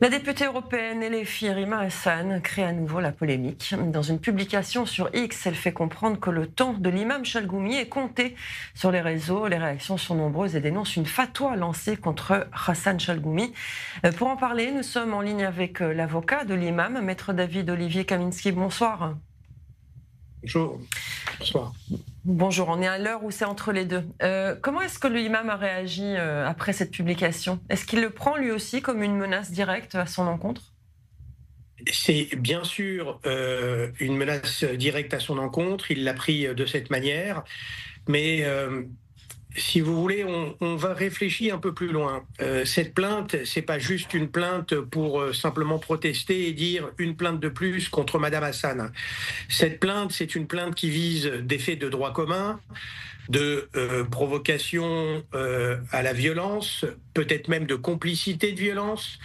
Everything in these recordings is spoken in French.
La députée européenne LFI Rima Hassan crée à nouveau la polémique. Dans une publication sur X, elle fait comprendre que le temps de l'imam Chalgoumi est compté. Sur les réseaux, les réactions sont nombreuses et dénoncent une fatwa lancée contre Hassan Chalgoumi. Pour en parler, nous sommes en ligne avec l'avocat de l'imam, maître David Olivier Kaminski. Bonsoir. Bonjour. Bonsoir. Bonjour, on est à l'heure où c'est entre les deux. Comment est-ce que l'imam a réagi après cette publication? Est-ce qu'il le prend lui aussi comme une menace directe à son encontre? C'est bien sûr une menace directe à son encontre, il l'a pris de cette manière, mais si vous voulez, on va réfléchir un peu plus loin. Cette plainte, c'est pas juste une plainte pour simplement protester et dire une plainte de plus contre Madame Hassan. Cette plainte, c'est une plainte qui vise des faits de droit commun, de provocation à la violence, peut-être même de complicité de violence.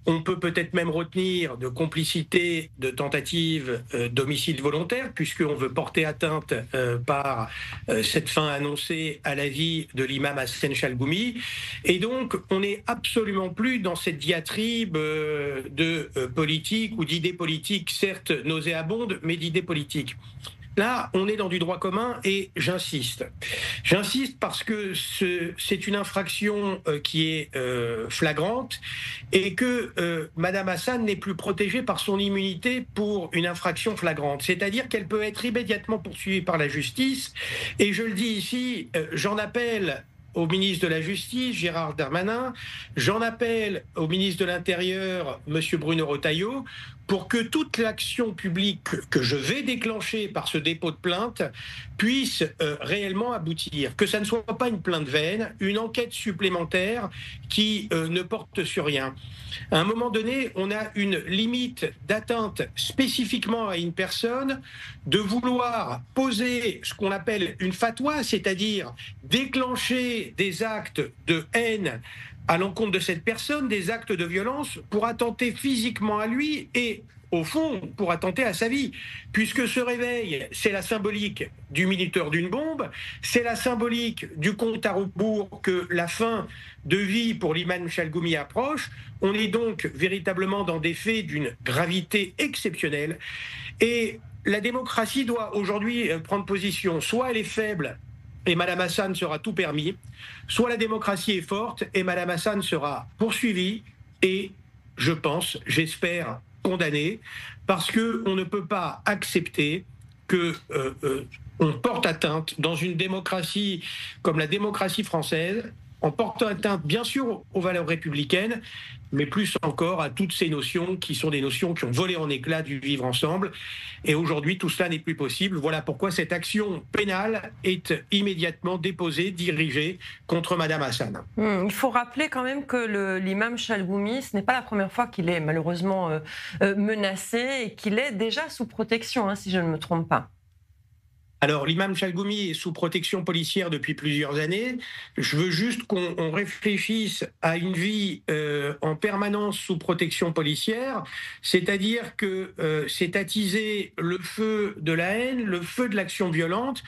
On peut peut-être même retenir de complicité de tentative d'homicide volontaire, puisqu'on veut porter atteinte par cette fin annoncée à la vie de l'imam Hassan Chalgoumi. Et donc, on n'est absolument plus dans cette diatribe de politique ou d'idées politiques, certes nauséabondes, mais d'idées politiques. Là, on est dans du droit commun et j'insiste. J'insiste parce que c'est une infraction qui est flagrante et que Madame Hassan n'est plus protégée par son immunité pour une infraction flagrante. C'est-à-dire qu'elle peut être immédiatement poursuivie par la justice. Et je le dis ici, j'en appelle au ministre de la Justice, Gérard Darmanin, j'en appelle au ministre de l'Intérieur, Monsieur Bruno Retailleau, pour que toute l'action publique que je vais déclencher par ce dépôt de plainte puisse réellement aboutir. Que ça ne soit pas une plainte vaine, une enquête supplémentaire qui ne porte sur rien. À un moment donné, on a une limite d'atteinte spécifiquement à une personne de vouloir poser ce qu'on appelle une fatwa, c'est-à-dire déclencher des actes de haine à l'encontre de cette personne, des actes de violence pour attenter physiquement à lui et, au fond, pour attenter à sa vie. Puisque ce réveil, c'est la symbolique du minuteur d'une bombe, c'est la symbolique du compte à rebours que la fin de vie pour l'imam Chalgoumi approche. On est donc véritablement dans des faits d'une gravité exceptionnelle. Et la démocratie doit aujourd'hui prendre position. Soit elle est faible, et Madame Hassan sera tout permis, soit la démocratie est forte et Madame Hassan sera poursuivie et, je pense, j'espère, condamnée, parce qu'on ne peut pas accepter que on porte atteinte dans une démocratie comme la démocratie française, en portant atteinte bien sûr aux valeurs républicaines, mais plus encore à toutes ces notions qui sont des notions qui ont volé en éclats du vivre ensemble. Et aujourd'hui, tout cela n'est plus possible. Voilà pourquoi cette action pénale est immédiatement déposée, dirigée contre Madame Hassan. Il faut rappeler quand même que l'imam Chalgoumi, ce n'est pas la première fois qu'il est malheureusement menacé et qu'il est déjà sous protection, si je ne me trompe pas. Alors, l'imam Chalgoumi est sous protection policière depuis plusieurs années. Je veux juste qu'on réfléchisse à une vie en permanence sous protection policière, c'est-à-dire que c'est attiser le feu de la haine, le feu de l'action violente,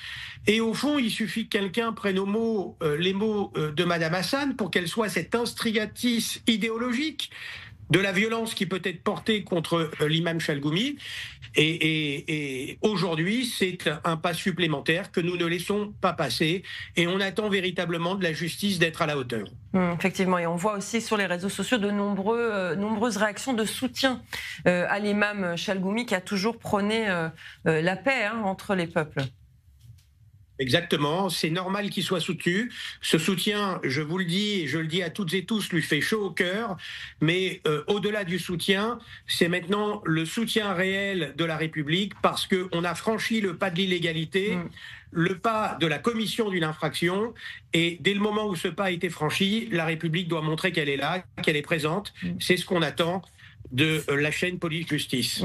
et au fond, il suffit que quelqu'un prenne les mots de Madame Hassan pour qu'elle soit cette instigatrice idéologique de la violence qui peut être portée contre l'imam Chalgoumi. Et aujourd'hui, c'est un pas supplémentaire que nous ne laissons pas passer. Et on attend véritablement de la justice d'être à la hauteur. Effectivement, et on voit aussi sur les réseaux sociaux de nombreuses réactions de soutien à l'imam Chalgoumi qui a toujours prôné la paix entre les peuples. Exactement, c'est normal qu'il soit soutenu. Ce soutien, je vous le dis et je le dis à toutes et tous, lui fait chaud au cœur. Mais au-delà du soutien, c'est maintenant le soutien réel de la République parce qu'on a franchi le pas de l'illégalité, le pas de la commission d'une infraction. Et dès le moment où ce pas a été franchi, la République doit montrer qu'elle est là, qu'elle est présente. C'est ce qu'on attend de la chaîne police-justice.